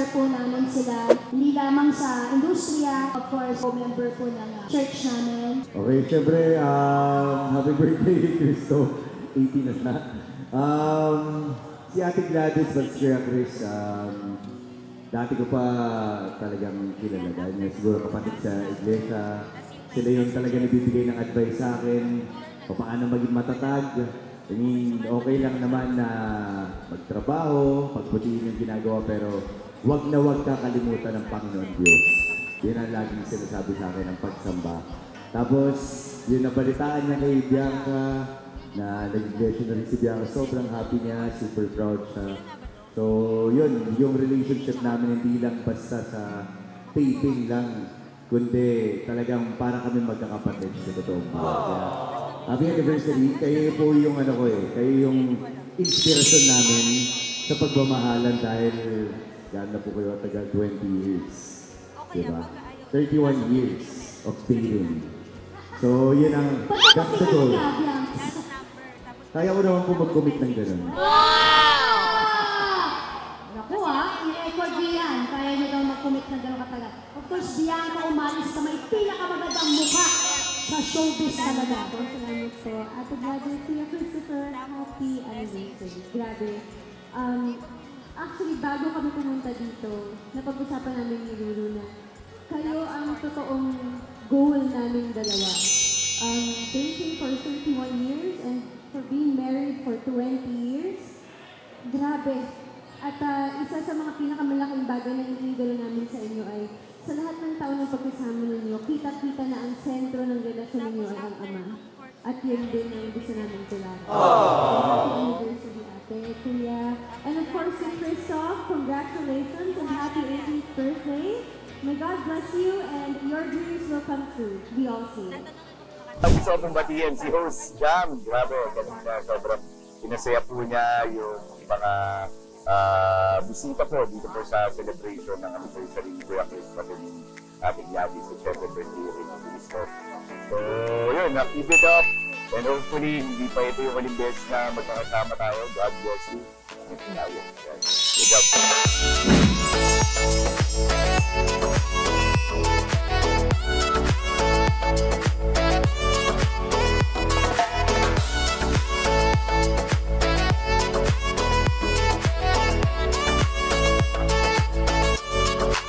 sponsor po namin sila, hindi lamang sa industriya, of course, member po ng church namin. Okay, syempre, happy birthday, Cristo. 18 na siya. Si Ate Gladys, Kuya Chris, dati ko pa talagang kilala dahil niya siguro kapatid sa iglesia. Sila yung talaga nabibigay ng advice sa akin, paano maging matatag. I mean, okay lang naman na magtrabaho, pagbutihin yung ginagawa, pero wag na wag kakalimutan ng Panginoon Diyos. Yun ang laging sinasabi sa akin ng pagsamba. Tapos, yun nabalitaan niya kay Bianca, na nag-iglesia na rin si Bianca. Sobrang happy niya, super proud siya. So, yun, yung relationship namin hindi lang basta sa taping lang, kundi talagang para kami magkakapatid sa totoong buhay. Happy anniversary, kayo po yung kayo yung inspirasyon namin sa pagmamahalan dahil ganda po kayo tagal 20 years. Diba? 31 years of dating. So, yun ang that's the goal. Kaya ko naman po mag-commit ng gano'n. Naku i-record niyo yan. Kaya niyo daw mag-commit ng gano'n katagal. Of course, Bianca umalis na may pinakamagandang mukha sa showbiz talaga. Salamat po. Ate Gladys, Kuya Christopher, happy anniversary. Grabe. Actually, bago kami pumunta dito, napag-usapan namin ni Lulu na kayo ang totoong goal namin dalawa. Dating for 31 years and for being married for 20 years. Grabe. At isa sa mga pinakamalaking bagay na iniidolo namin sa inyo ay sa lahat ng taon ng pagkasama ninyo, kita-kita na ang sentro ng relasyon ninyo ay ang Ama. At yun din ang gusto namin tularan. Happy anniversary, Ate, Kuya. And of course, to Christoph, congratulations and happy 18th birthday. May God bless you and your dreams will come true. We all see it. Gusto kong batiin si host Jam. Grabe, ganun na sobrang pinasaya po niya yung mga bisita po dito po sa celebration ng anniversary ni Kuya Chris pati ni Ate Gladys sa syempre birthday rin ng Cristo. So yun, keep it up and hopefully hindi pa ito yung uling beses na magkakasama tayo. God bless you. Ito tayo. Good job.